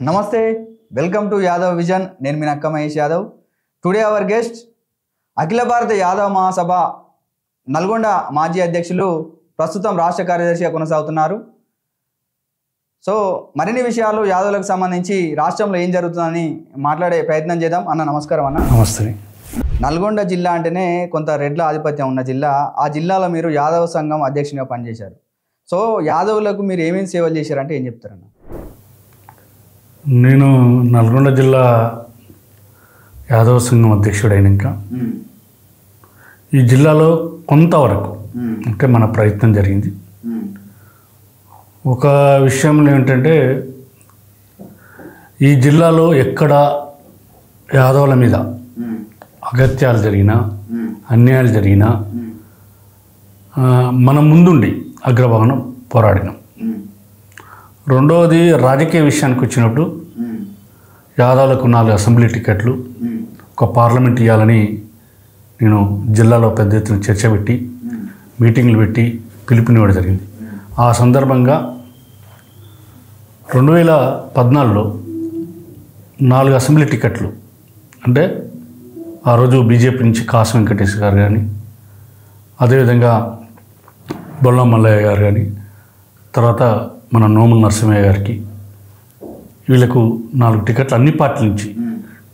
నమస్తే, welcome to Yadav vision. నేను మీ Nakka Mahesh Yadav. Today our guest Akhila Bharata Yadav మహాసభ నల్గొండ మాజీ అధ్యక్షులు, ప్రస్తుతం రాష్ట్ర కార్యదర్శిగా కొనసాగుతున్నారు. సో మరిన్ని విషయాలు యాదవ్లకు సంబంధించి రాష్ట్రంలో ఏం జరుగుతుందని మాట్లాడే ప్రయత్నం చేద్దాం. అన్న నమస్కారం. అన్న నమస్తే. నల్గొండ జిల్లా అంటేనే కొంత రెడ్ల ఆధిపత్యం ఉన్న జిల్లా. ఆ జిల్లాలో మీరు యాదవ్ సంఘం అధ్యక్షునిగా పనిచేశారు. సో యాదవులకు మీరు ఏమేమి సేవలు చేశారంటే ఏం చెప్తారన్న? నేను నల్గొండ జిల్లా యాదవ సంఘం అధ్యక్షుడైనాక ఈ జిల్లాలో కొంతవరకు అంటే మన ప్రయత్నం జరిగింది. ఒక విషయంలో ఏంటంటే, ఈ జిల్లాలో ఎక్కడ యాదవుల మీద అగత్యాలు జరిగినా, అన్యాయాలు జరిగినా మనం ముందుండి అగ్రభాగం పోరాడినాం. రెండవది, రాజకీయ విషయానికి వచ్చినప్పుడు యాదవులకు 4 అసెంబ్లీ టికెట్లు, ఒక పార్లమెంట్ ఇవ్వాలని నేను జిల్లాలో పెద్ద ఎత్తున చర్చ పెట్టి, మీటింగ్లు పెట్టి పిలుపునివ్వడం జరిగింది. ఆ సందర్భంగా 2014లో 4 అసెంబ్లీ టికెట్లు, అంటే ఆ రోజు బీజేపీ నుంచి కాసు వెంకటేష్ గారు కానీ, అదేవిధంగా బొల్లం మల్లయ్య గారు కానీ, తర్వాత మన నోముల నరసింహయ్య గారికి, వీళ్ళకు 4 టికెట్లు అన్ని పార్టీల నుంచి,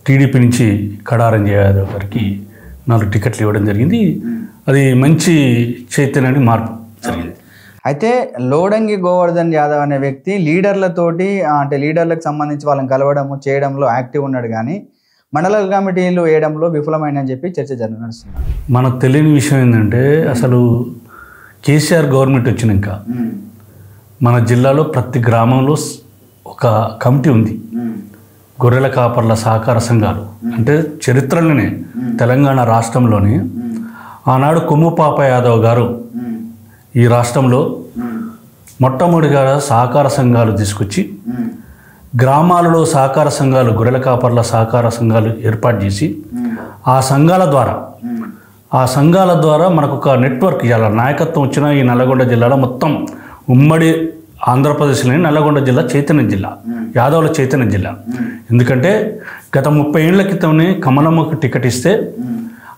టీడీపీ నుంచి కడారంజయ్య యాదవ్ గారికి 4 టికెట్లు ఇవ్వడం జరిగింది. అది మంచి చైతన్యానికి మార్పు జరిగింది. అయితే లోడంగి గోవర్ధన్ యాదవ్ అనే వ్యక్తి లీడర్లతోటి, అంటే లీడర్లకు సంబంధించి వాళ్ళని కలవడము చేయడంలో యాక్టివ్ ఉన్నాడు, కానీ మండల కమిటీలు వేయడంలో విఫలమైందని చెప్పి చర్చ నడుస్తుంది. మనకు తెలియని విషయం ఏంటంటే, అసలు కేసీఆర్ గవర్నమెంట్ వచ్చినాక మన జిల్లాలో ప్రతి గ్రామంలో ఒక కమిటీ ఉంది, గొర్రెల కాపర్ల సహకార సంఘాలు. అంటే చరిత్రలోనే తెలంగాణ రాష్ట్రంలోనే ఆనాడు కొమ్ముపాప యాదవ్ గారు ఈ రాష్ట్రంలో మొట్టమొదటిగా సహకార సంఘాలు తీసుకొచ్చి గ్రామాలలో సహకార సంఘాలు, గొర్రెల కాపర్ల సహకార సంఘాలు ఏర్పాటు చేసి ఆ సంఘాల ద్వారా మనకు ఒక నెట్వర్క్ ఇవ్వాలి. నాయకత్వం వచ్చిన ఈ నల్గొండ జిల్లాలో మొత్తం ఉమ్మడి ఆంధ్రప్రదేశ్లోని నల్గొండ జిల్లా చైతన్య జిల్లా, యాదవుల చైతన్య జిల్లా. ఎందుకంటే గత 30 ఏళ్ల క్రితమే కమలమ్మకు టికెట్ ఇస్తే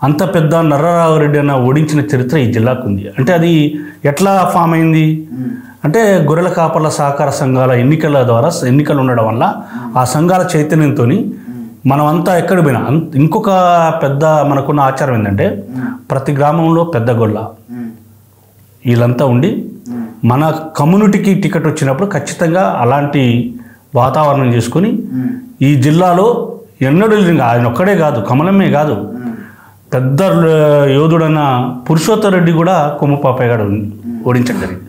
అంత పెద్ద నర్రరావురెడ్డి అన్న ఓడించిన చరిత్ర ఈ జిల్లాకు ఉంది. అంటే అది ఎట్లా ఫామ్ అయింది అంటే, గొర్రెల కాపర్ల సహకార సంఘాల ఎన్నికలు ఉండడం వల్ల ఆ సంఘాల చైతన్యంతో మనమంతా ఎక్కడ పోయినా. ఇంకొక పెద్ద మనకున్న ఆచారం ఏంటంటే, ప్రతి గ్రామంలో పెద్ద గొల్ల వీళ్ళంతా ఉండి మన కమ్యూనిటీకి టికెట్ వచ్చినప్పుడు ఖచ్చితంగా అలాంటి వాతావరణం చేసుకొని ఈ జిల్లాలో ఎన్నడూ ఆయన ఒక్కడే కాదు, కమలమ్మే కాదు, పెద్ద యోధుడన్న పురుషోత్తమ రెడ్డి కూడా కొమ్ముపాపయ్య గారు ఓడించడం జరిగింది.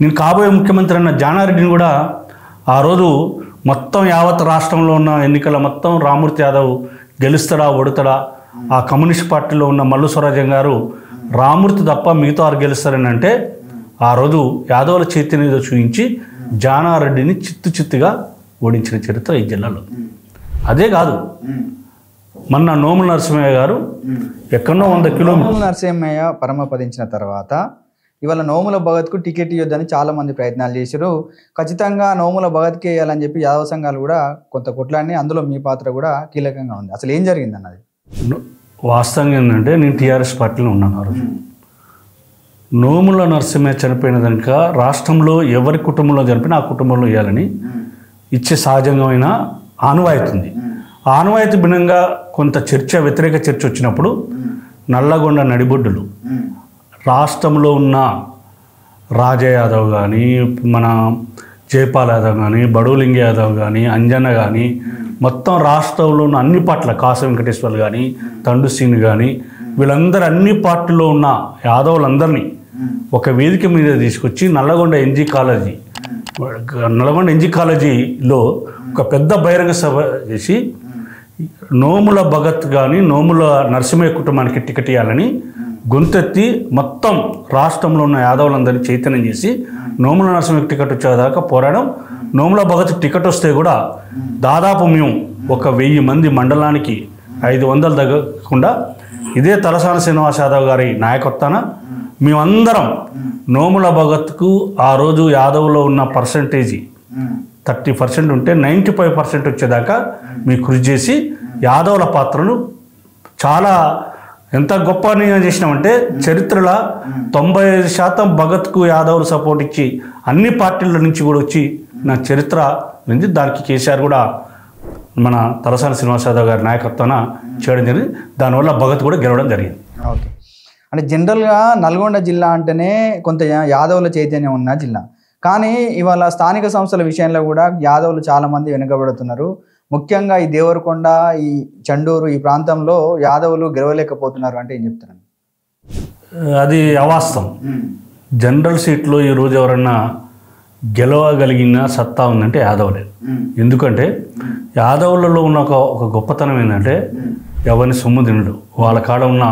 నేను కాబోయే ముఖ్యమంత్రి అన్న జానారెడ్డిని కూడా ఆ రోజు మొత్తం యావత్ రాష్ట్రంలో ఉన్న ఎన్నికల మొత్తం రామూర్తి యాదవ్ గెలుస్తాడా ఓడుతాడా, ఆ కమ్యూనిస్ట్ పార్టీలో ఉన్న మల్లు స్వరాజ్యం గారు రామూర్తి తప్ప మిగతా వారు గెలుస్తారని అంటే, ఆ రోజు యాదవుల చైతన్యం చూపించి జానారెడ్డిని చిత్తుగా ఓడించిన చరిత్ర ఈ జిల్లాలో. అదే కాదు, మొన్న నోముల నరసింహయ్య గారు ఎక్కడో 100 కిలోమీటర్లు నరసింహయ్య పరమపదించిన తర్వాత ఇవాళ నోముల భగత్కు టికెట్ ఇవ్వద్దని చాలా మంది ప్రయత్నాలు చేశారు. ఖచ్చితంగా నోముల భగత్కి వేయాలని చెప్పి యాదవ సంఘాలు కూడా కొంత కొట్లాడిని, అందులో మీ పాత్ర కూడా కీలకంగా ఉంది. అసలు ఏం జరిగింది అన్నది వాస్తవంగా ఏంటంటే, నేను టీఆర్ఎస్ పార్టీలో ఉన్నాను. ఆ రోజు నోముల నరసింహయ్య చనిపోయిన కనుక రాష్ట్రంలో ఎవరి కుటుంబంలో చనిపోయినా ఆ కుటుంబంలో ఇవ్వాలని ఇచ్చే సహజంగమైన ఆనవాయితీ ఉంది. ఆనవాయితీ భిన్నంగా కొంత వ్యతిరేక చర్చ వచ్చినప్పుడు నల్లగొండ నడిబొడ్డులు రాష్ట్రంలో ఉన్న రాజా యాదవ్ కానీ, మన జయపాల్ యాదవ్ కానీ, బడోలింగ యాదవ్ కానీ, అంజన్న కానీ, మొత్తం రాష్ట్రంలో ఉన్న అన్ని పార్టీల కాసు వెంకటేశ్వర్లు కానీ, తండు సింగ్ కానీ, వీళ్ళందరూ అన్ని పార్టీల్లో ఉన్న యాదవులందరినీ ఒక వేదిక మీద తీసుకొచ్చి నల్లగొండ ఎన్జీ కాలేజీలో ఒక పెద్ద బహిరంగ సభ చేసి నోముల భగత్ కానీ, నోముల నరసింహయ్య కుటుంబానికి టికెట్ ఇవ్వాలని గొంతెత్తి మొత్తం రాష్ట్రంలో ఉన్న యాదవులందరినీ చైతన్యం చేసి నోముల నరసింహయ్య టికెట్ వచ్చేదాకా పోరాడం. నోముల భగత్ టికెట్ వస్తే కూడా దాదాపు మేము ఒక 1000 మంది మండలానికి 500 తగ్గకుండా ఇదే తలసాని శ్రీనివాస్ యాదవ్ గారి నాయకత్వాన మేమందరం నోముల భగత్కు ఆ రోజు యాదవ్లో ఉన్న పర్సంటేజీ 30% ఉంటే 95% వచ్చేదాకా మీరు కృషి చేసి యాదవుల పాత్రను చాలా ఎంత గొప్ప నిర్ణయం చేసినామంటే చరిత్రలో 95% భగత్కు యాదవులు సపోర్ట్ ఇచ్చి అన్ని పార్టీల నుంచి కూడా వచ్చి నా చరిత్ర నుంచి దానికి కేసీఆర్ కూడా మన తలసాని శ్రీనివాస్ యాదవ్ గారి నాయకత్వాన చేయడం జరిగింది. దానివల్ల భగత్ కూడా గెలవడం జరిగింది. ఓకే, అంటే జనరల్గా నల్గొండ జిల్లా అంటేనే కొంత యాదవుల చైతన్యం ఉన్న జిల్లా. కానీ ఇవాళ స్థానిక సంస్థల విషయంలో కూడా యాదవులు చాలామంది వెనుకబడుతున్నారు. ముఖ్యంగా ఈ దేవరకొండ, ఈ చండూరు ఈ ప్రాంతంలో యాదవులు గెలవలేకపోతున్నారు అంటే ఏం చెప్తున్నాను? అది అవాస్తవం. జనరల్ సీట్లో ఈరోజు ఎవరన్నా గెలవగలిగిన సత్తా ఉందంటే యాదవులే. ఎందుకంటే యాదవులలో ఉన్న ఒక గొప్పతనం ఏంటంటే ఎవరిని సొమ్ము తినడు. వాళ్ళ కాడ ఉన్న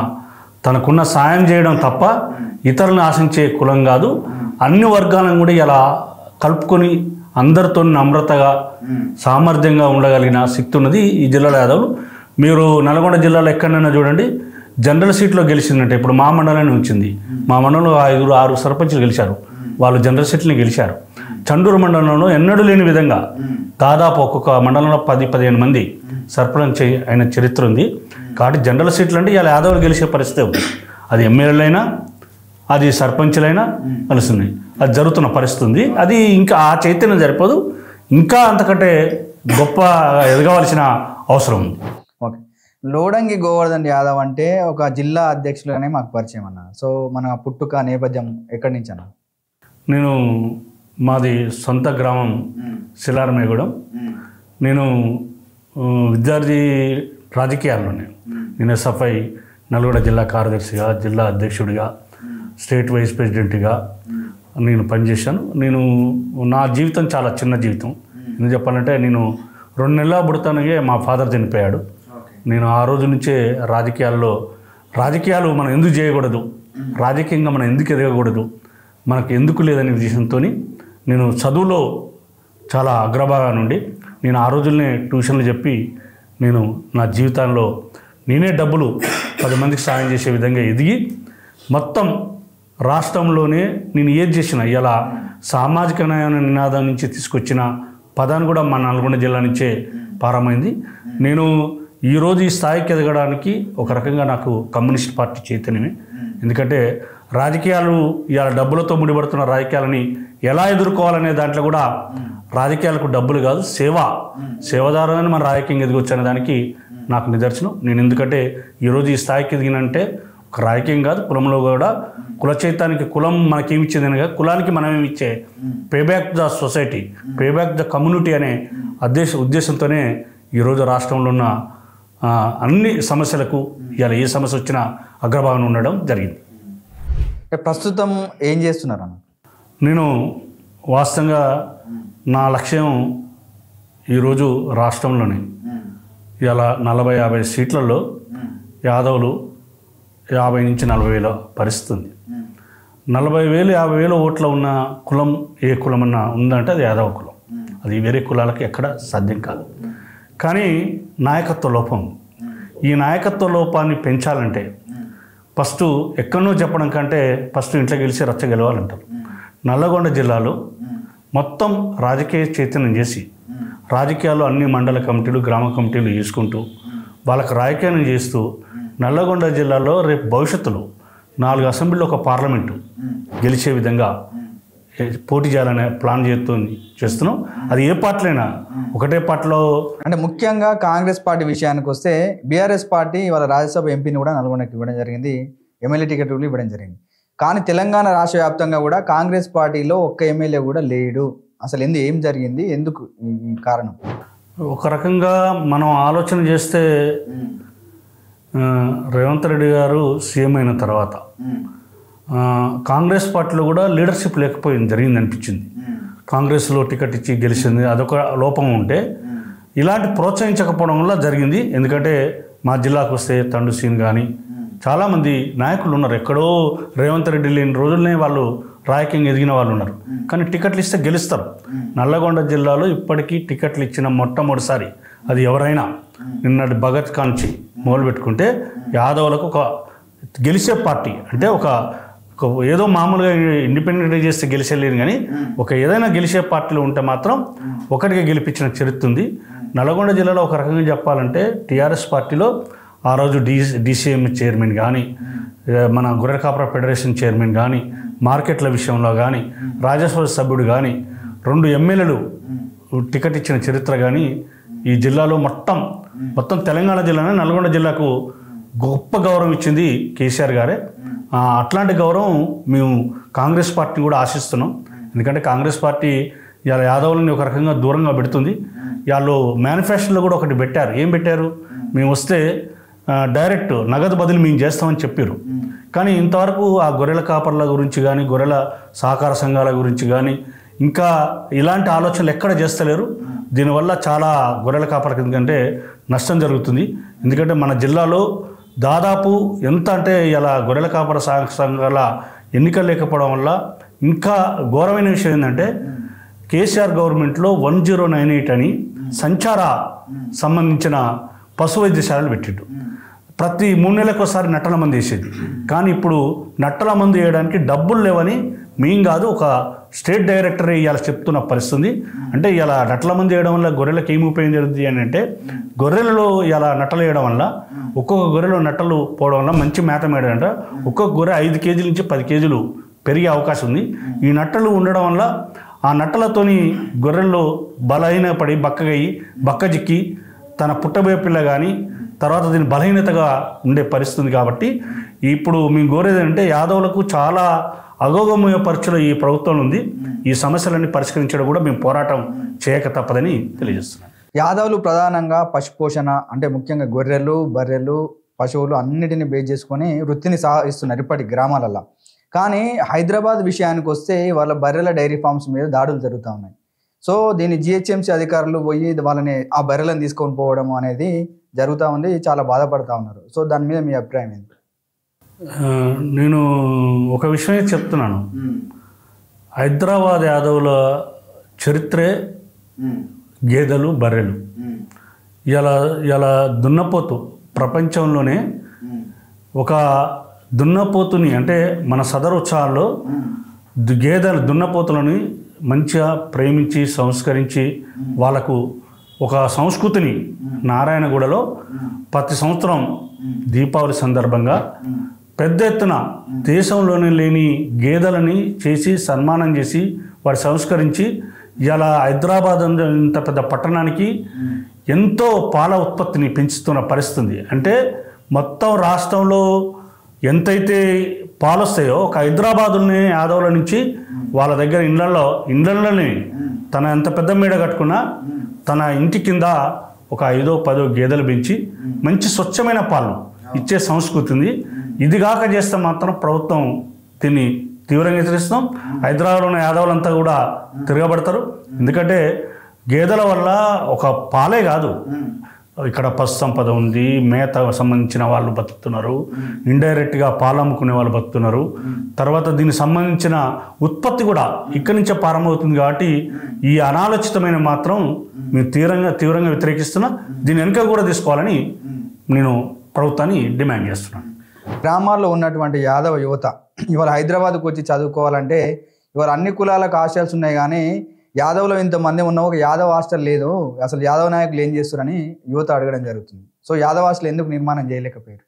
తనకున్న సాయం చేయడం తప్ప ఇతరులను ఆశించే కులం కాదు. అన్ని వర్గాలను కూడా ఇలా కలుపుకొని అందరితో నమ్రతగా సామర్థ్యంగా ఉండగలిగిన శక్తి ఉన్నది ఈ జిల్లాలో యాదవులు. మీరు నల్గొండ జిల్లాలో ఎక్కడైనా చూడండి, జనరల్ సీట్లో గెలిచిందంటే ఇప్పుడు మా మండలాన్ని ఉంచింది. మా మండలంలో 5-6 సర్పంచులు గెలిచారు, వాళ్ళు జనరల్ సీట్ని గెలిచారు. చండూరు మండలంలో ఎన్నడూ లేని విధంగా దాదాపు ఒక్కొక్క మండలంలో 10-15 మంది సర్పంచ్ అయిన చరిత్ర ఉంది. కాబట్టి జనరల్ సీట్లు అంటే ఇలా యాదవులు గెలిచే పరిస్థితి ఉంది. అది ఎమ్మెల్యేలైనా అది సర్పంచులైనా కలుస్తుంది, అది జరుగుతున్న పరిస్థితి ఉంది. అది ఇంకా ఆ చైతన్యం సరిపోదు, ఇంకా అంతకంటే గొప్ప ఎదగవలసిన అవసరం ఉంది. ఓకే, లోడంగి గోవర్ధన్ యాదవ్ అంటే ఒక జిల్లా అధ్యక్షులుగానే మాకు పరిచయం అన్న. సో మన పుట్టుక నేపథ్యం ఎక్కడి నుంచి అన్న? నేను మాది సొంత గ్రామం శిలారమేగూడెం. నేను విద్యార్థి రాజకీయాల్లోనే నేను ఎస్ఎఫ్ఐ నల్గొండ జిల్లా కార్యదర్శిగా, జిల్లా అధ్యక్షుడిగా, స్టేట్ వైస్ ప్రెసిడెంట్గా నేను పనిచేశాను. నేను నా జీవితం చాలా చిన్న జీవితం. ఎందుకు చెప్పాలంటే నేను 2 నెలల పుడతానికే మా ఫాదర్ చనిపోయాడు. నేను ఆ రోజు నుంచే రాజకీయాలు మనం ఎందుకు చేయకూడదు, రాజకీయంగా మనం ఎందుకు ఎదగకూడదు, మనకు ఎందుకు లేదనే విషయంతో నేను చదువులో చాలా అగ్రభాగా నుండి నేను ఆ రోజుల్నే ట్యూషన్లు చెప్పి నేను నా జీవితంలో నేనే డబ్బులు 10 మందికి సాయం చేసే విధంగా ఎదిగి మొత్తం రాష్ట్రంలోనే నేను ఏది చేసిన ఇలా సామాజిక న్యాయ నినాదం నుంచి తీసుకొచ్చిన పదాన్ని కూడా మా నల్గొండ జిల్లా నుంచే ప్రారంభమైంది. నేను ఈరోజు ఈ స్థాయికి ఎదగడానికి ఒక రకంగా నాకు కమ్యూనిస్ట్ పార్టీ చైతన్యమే. ఎందుకంటే రాజకీయాలు ఇలా డబ్బులతో ముడిపడుతున్న రాజకీయాలని ఎలా ఎదుర్కోవాలనే దాంట్లో కూడా రాజకీయాలకు డబ్బులు కాదు, సేవ ద్వారానే మన రాజకీయంగా ఎదిగొచ్చు అనే దానికి నాకు నిదర్శనం. నేను ఎందుకంటే ఈరోజు ఈ స్థాయికి ఎదిగినంటే ఒక రాజకీయం కాదు, కులంలో కూడా కుల చైతానికి కులం మనకేమిచ్చేదని కాదు, కులానికి మనమేమి ఇచ్చే pay back the society, pay back the community అనే ఉద్దేశంతోనే ఈరోజు రాష్ట్రంలో ఉన్న అన్ని సమస్యలకు ఇలా ఏ సమస్య వచ్చినా అగ్రభాగం ఉండడం జరిగింది. ప్రస్తుతం ఏం చేస్తున్నారు అన్న? నేను వాస్తవంగా నా లక్ష్యం ఈరోజు రాష్ట్రంలోనే ఇలా 40-50 సీట్లలో యాదవులు 50 నుంచి 40 వేల పరిస్థితి ఉంది. 40,000-50,000 ఓట్ల ఉన్న కులం ఏ కులమన్నా ఉందంటే అది యాదవ కులం. అది వేరే కులాలకు ఎక్కడ సాధ్యం కాదు. కానీ నాయకత్వ లోపం, ఈ నాయకత్వ లోపాన్ని పెంచాలంటే ఫస్ట్ ఎక్కడనో చెప్పడం కంటే ఫస్ట్ ఇంట్లో గెలిచి రచ్చ గెలవాలంటారు. నల్లగొండ జిల్లాలో మొత్తం రాజకీయ చైతన్యం చేసి రాజకీయాల్లో అన్ని మండల కమిటీలు, గ్రామ కమిటీలు చేసుకుంటూ వాళ్ళకు రాజకీయం చేస్తూ నల్లగొండ జిల్లాలో రేపు భవిష్యత్తులో 4 అసెంబ్లీలో ఒక పార్లమెంటు గెలిచే విధంగా పోటీ చేయాలనే ప్లాన్ చేస్తున్నాం. అది ఏ పార్టీలైనా ఒకటే పార్టీలో అంటే ముఖ్యంగా కాంగ్రెస్ పార్టీ విషయానికి వస్తే బీఆర్ఎస్ పార్టీ వాళ్ళ రాజ్యసభ ఎంపీని కూడా నల్గొండకి ఇవ్వడం జరిగింది, ఎమ్మెల్యే టికెట్ కూడా ఇవ్వడం జరిగింది. కానీ తెలంగాణ రాష్ట్ర వ్యాప్తంగా కూడా కాంగ్రెస్ పార్టీలో ఒక్క ఎమ్మెల్యే కూడా లేడు. అసలు ఏం జరిగింది, ఎందుకు ఈ కారణం? ఒక రకంగా మనం ఆలోచన చేస్తే రేవంత్ రెడ్డి గారు సీఎం అయిన తర్వాత కాంగ్రెస్ పార్టీలో కూడా లీడర్షిప్ జరిగింది అనిపించింది. కాంగ్రెస్లో టికెట్ ఇచ్చి గెలిచింది, అదొక లోపం ఉంటే ఇలాంటి ప్రోత్సహించకపోవడం వల్ల జరిగింది. ఎందుకంటే మా జిల్లాకు వస్తే తండు సీన్ కానీ చాలామంది నాయకులు ఉన్నారు, ఎక్కడో రేవంత్ రెడ్డి లేని రోజుల్లోనే వాళ్ళు రాజకీయంగా ఎదిగిన వాళ్ళు ఉన్నారు. కానీ టికెట్లు ఇస్తే గెలుస్తారు. నల్లగొండ జిల్లాలో ఇప్పటికీ టికెట్లు ఇచ్చిన మొట్టమొదటిసారి అది ఎవరైనా నిన్నటి భగత్ కాంచి మొదలు పెట్టుకుంటే యాదవులకు ఒక గెలిచే పార్టీ అంటే ఒక ఏదో మామూలుగా ఇండిపెండెంట్గా చేస్తే గెలిచేయలేరు కానీ ఏదైనా గెలిచే పార్టీలో ఉంటే మాత్రం ఒకటిగా గెలిపించిన చరిత్ర ఉంది. నల్గొండ జిల్లాలో ఒక రకంగా చెప్పాలంటే టీఆర్ఎస్ పార్టీలో ఆ రోజు డీసీఎం చైర్మన్ కానీ, మన గొర్రెల కాపర ఫెడరేషన్ చైర్మన్ కానీ, మార్కెట్ల విషయంలో కానీ, రాజ్యసభ సభ్యుడు కానీ, 2 ఎమ్మెల్యేలు టికెట్ ఇచ్చిన చరిత్ర కానీ ఈ జిల్లాలో మొత్తం తెలంగాణ జిల్లానే నల్గొండ జిల్లాకు గొప్ప గౌరవం ఇచ్చింది కేసీఆర్ గారే. అట్లాంటి గౌరవం మేము కాంగ్రెస్ పార్టీని కూడా ఆశిస్తున్నాం. ఎందుకంటే కాంగ్రెస్ పార్టీ ఇవాళ యాదవులని ఒక రకంగా దూరంగా పెడుతుంది. వాళ్ళు మేనిఫెస్టోలో కూడా ఒకటి పెట్టారు. ఏం పెట్టారు? మేము వస్తే డైరెక్ట్ నగదు బదిలీ మేము చేస్తామని చెప్పారు. కానీ ఇంతవరకు ఆ గొర్రెల కాపర్ల గురించి కానీ, గొర్రెల సహకార సంఘాల గురించి కానీ ఇంకా ఇలాంటి ఆలోచనలు ఎక్కడ చేస్తలేరు. దీనివల్ల చాలా గొర్రెల కాపర్లకు ఎందుకంటే నష్టం జరుగుతుంది. ఎందుకంటే మన జిల్లాలో దాదాపు ఎంత అంటే ఇలా గొర్రెల కాపర సంఘాల ఎన్నికలు లేకపోవడం వల్ల ఇంకా ఘోరమైన విషయం ఏంటంటే కేసీఆర్ గవర్నమెంట్లో 1098 అని సంచార సంబంధించిన పశు వైద్యశాలలు పెట్టిండు. ప్రతి 3 నెలలకు ఒకసారి నట్టల మందు వేసేది. కానీ ఇప్పుడు నట్టల మందు వేయడానికి డబ్బులు లేవని మేము కాదు, ఒక స్టేట్ డైరెక్టర్ ఇవాళ చెప్తున్న పరిస్థితి. అంటే ఇలా నట్టల మందు వేయడం వల్ల గొర్రెలకు ఏమి ఉపయోగం జరుగుతుంది అని అంటే, గొర్రెలలో ఇలా నట్టలు వేయడం వల్ల ఒక్కొక్క గొర్రెలో నట్టలు పోవడం వల్ల మంచి మేత మేడంట ఒక్కొక్క గొర్రె 5 కేజీల నుంచి 10 కేజీలు పెరిగే అవకాశం ఉంది. ఈ నట్టలు ఉండడం వల్ల ఆ నట్టలతోని గొర్రెల్లో బలహీన పడి బక్కజిక్కి తన పుట్టబోయే పిల్ల కానీ తర్వాత దీని బలహీనతగా ఉండే పరిస్థితి. కాబట్టి ఇప్పుడు మేము కోరేది అంటే యాదవులకు చాలా అగోగమయ పరీక్షలు ఈ ప్రభుత్వంలో ఉంది. ఈ సమస్యలన్నీ పరిష్కరించడం కూడా మేము పోరాటం చేయక తప్పదని తెలియజేస్తున్నాం. యాదవులు ప్రధానంగా పశుపోషణ అంటే ముఖ్యంగా గొర్రెలు, బర్రెలు, పశువులు అన్నిటిని బేస్ చేసుకొని వృత్తిని సాగిస్తున్నారు ఇప్పటి గ్రామాలలో. కానీ హైదరాబాద్ విషయానికి వస్తే వాళ్ళ బర్రెల డైరీ ఫార్మ్స్ మీద దాడులు జరుగుతూ ఉన్నాయి. సో దీన్ని జిహెచ్ఎంసీ అధికారులు పోయి వాళ్ళని ఆ బర్రెలను తీసుకొని పోవడం అనేది జరుగుతూ ఉంది. చాలా బాధపడుతూ ఉన్నారు. సో దాని మీద మీ అభిప్రాయం ఏంటి? నేను ఒక విషయం చెప్తున్నాను. హైదరాబాద్ యాదవుల చరిత్రే గేదెలు, బర్రెలు. ఇలా దున్నపోతు ప్రపంచంలోనే ఒక దున్నపోతుని అంటే మన సదరు ఉత్సవాల్లో గేదెలు దున్నపోతులని మంచిగా ప్రేమించి సంస్కరించి వాళ్ళకు ఒక సంస్కృతిని నారాయణగూడలో ప్రతి సంవత్సరం దీపావళి సందర్భంగా పెద్ద ఎత్తున దేశంలోనే లేని గేదెలని చేసి సన్మానం చేసి వారు సంస్కరించి ఇలా హైదరాబాద్ ఇంత పెద్ద పట్టణానికి ఎంతో పాల ఉత్పత్తిని పెంచుతున్న పరిస్థితి. అంటే మొత్తం రాష్ట్రంలో ఎంతైతే పాలు వస్తాయో ఒక హైదరాబాదుని యాదవుల నుంచి వాళ్ళ దగ్గర ఇండ్లలోనే తన ఎంత పెద్ద మేడ కట్టుకున్నా తన ఇంటి కింద ఒక 5-10 గేదెలు పెంచి మంచి స్వచ్ఛమైన పాలు ఇచ్చే సంస్కృతి ఉంది. ఇది కాక చేస్తే మాత్రం ప్రభుత్వం దీన్ని తీవ్రంగా హెచ్చరిస్తాం. హైదరాబాద్లో ఉన్న యాదవులంతా కూడా తిరగబడతారు. ఎందుకంటే గేదెల వల్ల ఒక పాలే కాదు, ఇక్కడ పశు సంపద ఉంది, మేత సంబంధించిన వాళ్ళు బతుకుతున్నారు, ఇండైరెక్ట్గా పాలు అమ్ముకునే వాళ్ళు బతుకుతున్నారు. తర్వాత దీనికి సంబంధించిన ఉత్పత్తి కూడా ఇక్కడి నుంచే ప్రారంభమవుతుంది. కాబట్టి ఈ అనాలోచితమైన మాత్రం మేము తీవ్రంగా వ్యతిరేకిస్తున్నా. దీని వెనుక కూడా తీసుకోవాలని నేను ప్రభుత్వాన్ని డిమాండ్ చేస్తున్నాను. గ్రామాల్లో ఉన్నటువంటి యాదవ యువత ఇవాళ హైదరాబాద్కు వచ్చి చదువుకోవాలంటే ఇవాళ అన్ని కులాలకు ఆశయాలు ఉన్నాయి, కానీ యాదవ్లో ఇంతమంది ఉన్న ఒక యాదవ్ హాస్టల్ లేదు, అసలు యాదవ నాయకులు ఏం చేస్తారని యువత అడగడం జరుగుతుంది. సో యాదవ్ హాస్టల్ ఎందుకు నిర్మాణం చేయలేకపోయారు?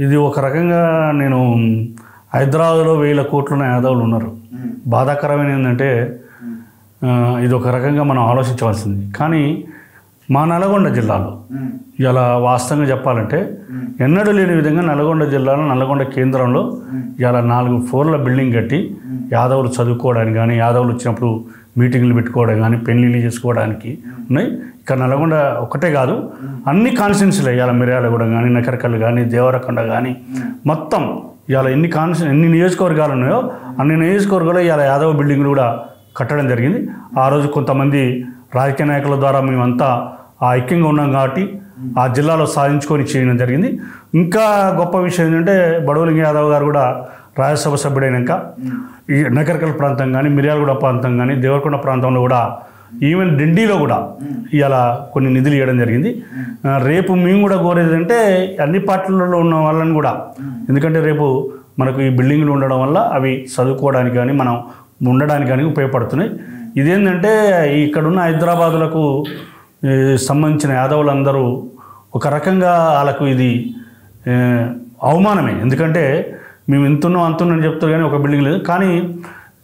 ఇది ఒక రకంగా నేను హైదరాబాద్లో 1000 కోట్లున్న యాదవులు ఉన్నారు. బాధాకరమైన ఏంటంటే ఇది ఒక రకంగా మనం ఆలోచించవలసింది. కానీ మా నల్గొండ జిల్లాలో ఇలా వాస్తవంగా చెప్పాలంటే ఎన్నడూ లేని విధంగా నల్గొండ జిల్లాలో నల్గొండ కేంద్రంలో ఇలా 4 ఫ్లోర్ల బిల్డింగ్ కట్టి యాదవులు చదువుకోవడానికి కానీ, యాదవులు వచ్చినప్పుడు మీటింగ్లు పెట్టుకోవడం కానీ, పెళ్ళిళ్ళు చేసుకోవడానికి ఉన్నాయి. ఇక్కడ నల్గొండ ఒకటే కాదు, అన్ని కాన్స్టిట్యున్సీలు ఇవాళ మిర్యాలగూడ కానీ, నకరకల్లు కానీ, దేవరకొండ కానీ మొత్తం ఇవాళ ఎన్ని నియోజకవర్గాలు ఉన్నాయో అన్ని నియోజకవర్గాల్లో ఇవాళ యాదవ బిల్డింగ్లు కూడా కట్టడం జరిగింది. ఆ రోజు కొంతమంది రాజకీయ నాయకుల ద్వారా మేమంతా ఐక్యంగా ఉన్నాం కాబట్టి ఆ జిల్లాలో సాధించుకొని చేయడం జరిగింది. ఇంకా గొప్ప విషయం ఏంటంటే బడవలింగ యాదవ్ గారు కూడా రాజ్యసభ సభ్యుడైనాక ఈ నకరకల్ ప్రాంతం కానీ, మిర్యాలగూడ ప్రాంతం కానీ, దేవరకొండ ప్రాంతంలో కూడా ఈవెన్ ఢిల్లీలో కూడా ఇలా కొన్ని నిధులు ఇవ్వడం జరిగింది. రేపు మేము కూడా కోరేది అంటే అన్ని పార్టీలలో ఉన్న వాళ్ళని కూడా, ఎందుకంటే రేపు మనకు ఈ బిల్డింగ్లు ఉండడం వల్ల అవి చదువుకోవడానికి కానీ మనం ఉండడానికి కానీ ఉపయోగపడుతున్నాయి. ఇదేంటంటే ఇక్కడున్న హైదరాబాదులకు సంబంధించిన యాదవులందరూ ఒక రకంగా వాళ్ళకు ఇది అవమానమే. ఎందుకంటే మేము ఇంతున్నాం అంతున్నాం చెప్తారు కానీ ఒక బిల్డింగ్ లేదు. కానీ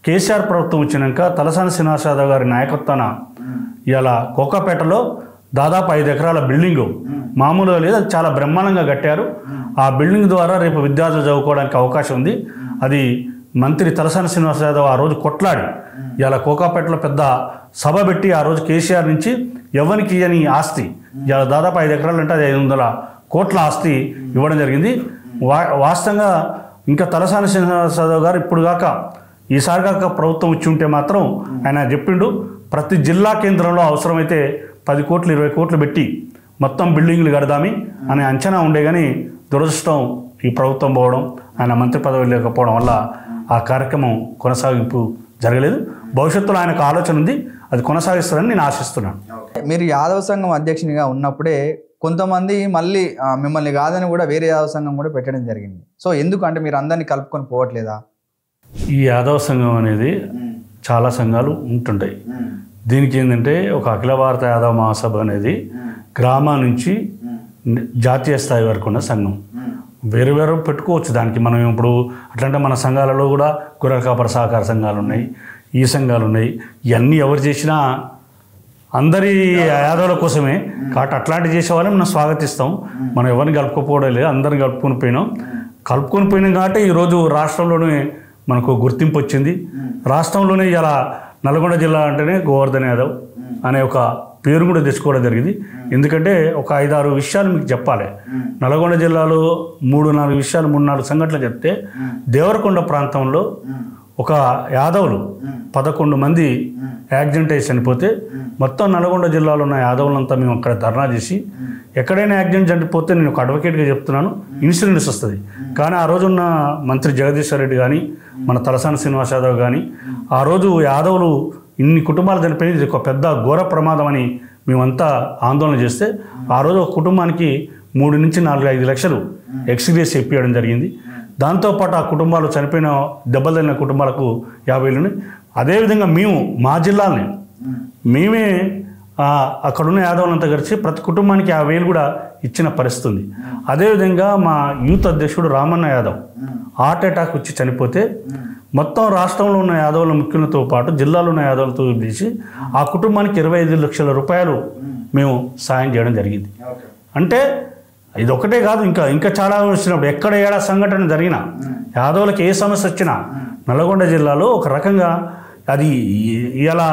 కేసీఆర్ ప్రభుత్వం వచ్చినాక తలసాని శ్రీనివాస్ యాదవ్ గారి నాయకత్వాన ఇలా కోకాపేటలో దాదాపు 5 ఎకరాల బిల్డింగు మామూలుగా లేదు, అది చాలా బ్రహ్మాండంగా కట్టారు. ఆ బిల్డింగ్ ద్వారా రేపు విద్యార్థులు చదువుకోవడానికి అవకాశం ఉంది. అది మంత్రి తలసాని శ్రీనివాస్ యాదవ్ ఆ రోజు కొట్లాడి ఇలా కోకాపేటలో పెద్ద సభ పెట్టి ఆ రోజు కేసీఆర్ నుంచి ఎవరికి ఇవ్వని ఆస్తి ఇలా దాదాపు 5 ఎకరాలు అంటే అది 500 కోట్ల ఆస్తి ఇవ్వడం జరిగింది. వాస్తవంగా ఇంకా తలసాని శ్రీనివాస్ యాదవ్ గారు ఇప్పుడు కాక ఈసారి కాక ప్రభుత్వం వచ్చి ఉంటే మాత్రం ఆయన చెప్పిండు ప్రతి జిల్లా కేంద్రంలో అవసరమైతే 10 కోట్లు 20 కోట్లు పెట్టి మొత్తం బిల్డింగ్లు కడదామి అనే అంచనా ఉండే. కానీ దురదృష్టం ఈ ప్రభుత్వం పోవడం, ఆయన మంత్రి పదవి లేకపోవడం వల్ల ఆ కార్యక్రమం కొనసాగింపు జరగలేదు. భవిష్యత్తులో ఆయనకు ఆలోచన ఉంది, అది కొనసాగిస్తారని నేను ఆశిస్తున్నాను. మీరు యాదవ సంఘం అధ్యక్షునిగా ఉన్నప్పుడే కొంతమంది మళ్ళీ మిమ్మల్ని కాదని కూడా వేరే యాదవ సంఘం కూడా పెట్టడం జరిగింది. సో ఎందుకంటే మీరు అందరినీ కలుపుకొని పోవట్లేదా? ఈ యాదవ సంఘం అనేది చాలా సంఘాలు ఉంటుంటాయి. దీనికి ఏంటంటే ఒక అఖిల భారత యాదవ మహాసభ అనేది గ్రామం నుంచి జాతీయ స్థాయి వరకు ఉన్న సంఘం. వేరు వేరు పెట్టుకోవచ్చు దానికి. మనం ఇప్పుడు అట్లంటే మన సంఘాలలో కూడా గొర్రెల కాపర సహకార సంఘాలు ఉన్నాయి, ఈ సంఘాలు ఉన్నాయి. ఇవన్నీ ఎవరు చేసినా అందరి యాదవుల కోసమే కాబట్టి అట్లాంటివి చేసే వాళ్ళని మనం స్వాగతిస్తాం. మనం ఎవరిని కలుపుకోపోవడం లేదు, అందరిని కలుపుకొని పోయినాం కాబట్టి ఈరోజు రాష్ట్రంలోనే మనకు గుర్తింపు వచ్చింది. రాష్ట్రంలోనే ఇలా నల్గొండ జిల్లా అంటేనే గోవర్ధన్ యాదవ్ అనే ఒక పేరు కూడా తెచ్చుకోవడం జరిగింది. ఎందుకంటే ఒక 5-6 విషయాలు మీకు చెప్పాలి. నల్గొండ జిల్లాలో 3-4 విషయాలు 3-4 సంఘటనలు చెప్తే, దేవరకొండ ప్రాంతంలో ఒక యాదవులు 11 మంది యాక్సిడెంట్ అయి చనిపోతే మొత్తం నల్గొండ జిల్లాలో ఉన్న యాదవులంతా మేము అక్కడ ధర్నా చేసి, ఎక్కడైనా యాక్సిడెంట్ చనిపోతే నేను ఒక అడ్వకేట్గా చెప్తున్నాను, ఇన్సూరెన్స్ వస్తుంది. కానీ ఆ రోజున్న మంత్రి జగదీశ్వర్ రెడ్డి కానీ మన తలసాని శ్రీనివాస్ యాదవ్ కానీ ఆ రోజు యాదవులు ఇన్ని కుటుంబాలు చనిపోయింది, ఇది ఒక పెద్ద ఘోర ప్రమాదం అని మేమంతా ఆందోళన చేస్తే ఆ రోజు ఒక కుటుంబానికి 3 నుంచి 4-5 లక్షలు ఎక్స్గ్రేస్ ఇప్పించడం జరిగింది. దాంతోపాటు ఆ కుటుంబాలు చనిపోయిన దెబ్బలు తగిలిన కుటుంబాలకు 50,000. అదేవిధంగా మేము మా జిల్లాని మేమే అక్కడున్న యాదవులంతా కలిసి ప్రతి కుటుంబానికి 50,000 కూడా ఇచ్చిన పరిస్థితి ఉంది. అదేవిధంగా మా యూత్ అధ్యక్షుడు రామన్న యాదవ్ హార్ట్ అటాక్ వచ్చి చనిపోతే మొత్తం రాష్ట్రంలో ఉన్న యాదవుల ముఖ్యులతో పాటు జిల్లాలో ఉన్న యాదవులతో తీసి ఆ కుటుంబానికి 25 లక్షల రూపాయలు మేము సాయం చేయడం జరిగింది. అంటే ఇది ఒకటే కాదు, ఇంకా చాలా వచ్చినప్పుడు ఎక్కడ ఏడా సంఘటన జరిగినా యాదవులకు ఏ సమస్య వచ్చినా నల్గొండ జిల్లాలో ఒక రకంగా అది ఇలా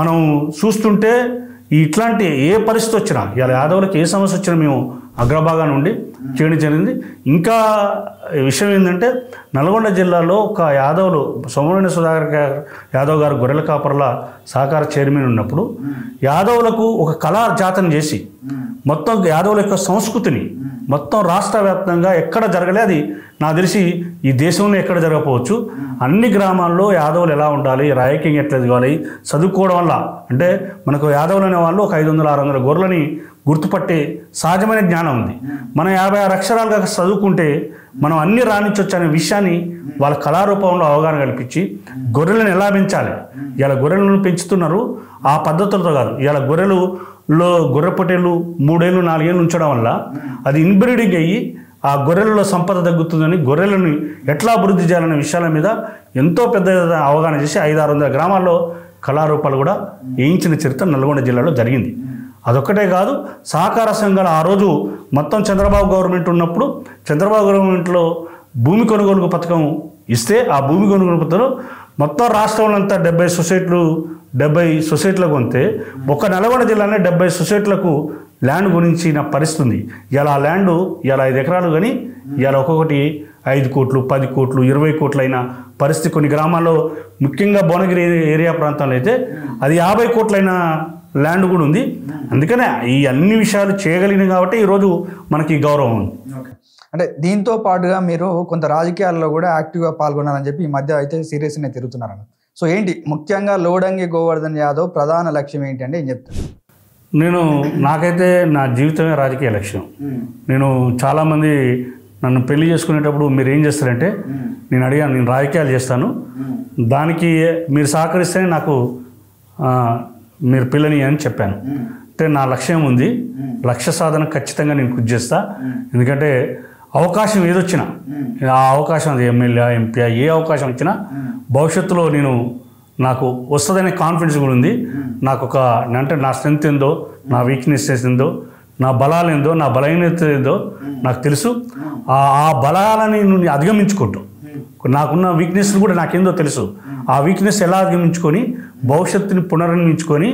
మనం చూస్తుంటే ఇట్లాంటి ఏ పరిస్థితి వచ్చినా ఇలా యాదవులకు ఏ సమస్య వచ్చినా మేము అగ్రభాగా నుండి చేయడం జరిగింది. ఇంకా విషయం ఏంటంటే నల్గొండ జిల్లాలో ఒక యాదవులు సోమవారి సుధాకర్ యాదవ్ గారు గొర్రెల కాపర్ల సహకార చైర్మన్ ఉన్నప్పుడు యాదవులకు ఒక కళా జాతర చేసి మొత్తం యాదవుల యొక్క సంస్కృతిని మొత్తం రాష్ట్ర వ్యాప్తంగా ఎక్కడ జరగలే, అది నాకు తెలిసి ఈ దేశంలో ఎక్కడ జరగకపోవచ్చు. అన్ని గ్రామాల్లో యాదవులు ఎలా ఉండాలి, రాజకీయం ఎట్లా ఎదగాలి, చదువుకోవడం వల్ల అంటే మనకు యాదవులు అనే వాళ్ళు ఒక 500-600 గొర్రెలని గుర్తుపట్టే సహజమైన జ్ఞానం ఉంది. మనం 56 అక్షరాలుగా చదువుకుంటే మనం అన్ని రాణించవచ్చు అనే విషయాన్ని వాళ్ళ కళారూపంలో అవగాహన కల్పించి గొర్రెలను ఎలా పెంచాలి, ఇలా గొర్రెలను పెంచుతున్నారు ఆ పద్ధతులతో కాదు. ఇలా గొర్రెలలో గొర్రె పొట్టేళ్ళు 3 ఏళ్ళు 4 ఏళ్ళు ఉంచడం వల్ల అది ఇన్బ్రీడింగ్ అయ్యి ఆ గొర్రెలలో సంపద తగ్గుతుందని గొర్రెలను ఎట్లా అభివృద్ధి చేయాలనే విషయాల మీద ఎంతో పెద్ద అవగాహన చేసి 500-600 గ్రామాల్లో కళారూపాలు కూడా వేయించిన చరిత్ర నల్గొండ జిల్లాలో జరిగింది. అదొక్కటే కాదు, సహకార సంఘాలు ఆ రోజు మొత్తం చంద్రబాబు గవర్నమెంట్ ఉన్నప్పుడు చంద్రబాబు గవర్నమెంట్లో భూమి కొనుగోలు పథకం ఇస్తే ఆ భూమి కొనుగోలు పథకంలో మొత్తం రాష్ట్రంలో అంతా 70 సొసైటీలకు కొంటే ఒక నల్గొండ జిల్లానే 70 సొసైటీలకు ల్యాండ్ గురించిన పరిస్థితి ఉంది. ఇలా ల్యాండ్ ఇలా 5 ఎకరాలు కానీ ఇలా ఒక్కొక్కటి 5 కోట్లు 10 కోట్లు 20 కోట్లు అయిన పరిస్థితి కొన్ని గ్రామాల్లో, ముఖ్యంగా భువనగిరి ఏరియా ప్రాంతాల్లో అయితే అది 50 కోట్లైన ల్యాండ్ కూడా ఉంది. అందుకనే ఈ అన్ని విషయాలు చేయగలిగినాయి కాబట్టి ఈరోజు మనకి గౌరవం ఉంది. అంటే దీంతో పాటుగా మీరు కొంత రాజకీయాల్లో కూడా యాక్టివ్గా పాల్గొన్నారని చెప్పి ఈ మధ్య అయితే సీరియస్గానే తిరుగుతున్నారని. సో ఏంటి ముఖ్యంగా లోడంగి గోవర్ధన్ యాదవ్ ప్రధాన లక్ష్యం ఏంటి అంటే ఏం చెప్తారు? నాకైతే నా జీవితమే రాజకీయ లక్ష్యం. నేను చాలామంది నన్ను పెళ్లి చేసుకునేటప్పుడు మీరు ఏం చేస్తారంటే నేను అడిగాను, నేను రాజకీయాలు చేస్తాను, దానికి మీరు సహకరిస్తేనే నాకు మీరు పిల్లని అని చెప్పాను. అంటే నా లక్ష్యం ఉంది, లక్ష్య సాధన ఖచ్చితంగా నేను కృషి చేస్తా. ఎందుకంటే అవకాశం ఏదొచ్చినా, ఆ అవకాశం అది ఎమ్మెల్యే ఎంపీ ఏ అవకాశం వచ్చినా భవిష్యత్తులో నాకు వస్తుందనే కాన్ఫిడెన్స్ కూడా ఉంది. నాకు అంటే నా స్ట్రెంత్ ఏందో, నా వీక్నెసెస్ ఏందో, నా బలాలు ఏందో, నా బలహీనత ఏందో నాకు తెలుసు. ఆ బలాలని నేను అధిగమించుకుంటూ, నాకున్న వీక్నెస్ కూడా నాకేందో తెలుసు. ఆ వీక్నెస్ ఎలా అధిగమించుకొని భవిష్యత్తుని పునర్నిర్మించుకొని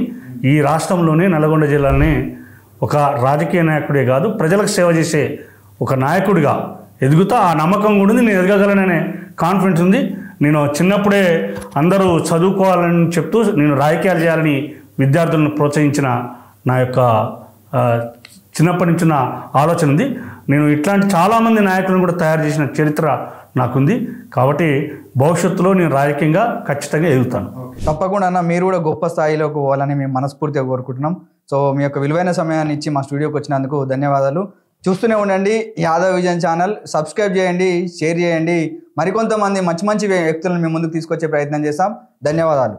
ఈ రాష్ట్రంలోనే నల్గొండ జిల్లాలోనే ఒక రాజకీయ నాయకుడే కాదు, ప్రజలకు సేవ చేసే ఒక నాయకుడిగా ఎదుగుతా. ఆ నమ్మకం కూడా ఉంది, నేను ఎదగగలననే కాన్ఫిడెన్స్ ఉంది. నేను చిన్నప్పుడే అందరూ చదువుకోవాలని చెప్తూ నేను రాజకీయాలు చేయాలని విద్యార్థులను ప్రోత్సహించిన నా యొక్క చిన్నప్పటి నుంచి నా ఆలోచన ఉంది. నేను ఇట్లాంటి చాలామంది నాయకులను కూడా తయారు చేసిన చరిత్ర నాకుంది. కాబట్టి భవిష్యత్తులో నేను రాజకీయంగా ఖచ్చితంగా ఎదుగుతాను. తప్పకుండా అన్న, మీరు కూడా గొప్ప స్థాయిలోకి పోవాలని మేము మనస్ఫూర్తిగా కోరుకుంటున్నాం. సో మీ యొక్క విలువైన సమయాన్ని ఇచ్చి మా స్టూడియోకి వచ్చినందుకు ధన్యవాదాలు. చూస్తూనే ఉండండి యాదవ్ విజన్ ఛానల్, సబ్స్క్రైబ్ చేయండి, షేర్ చేయండి. మరికొంతమంది మంచి మంచి వ్యక్తులను మీ ముందుకు తీసుకొచ్చే ప్రయత్నం చేస్తాం. ధన్యవాదాలు.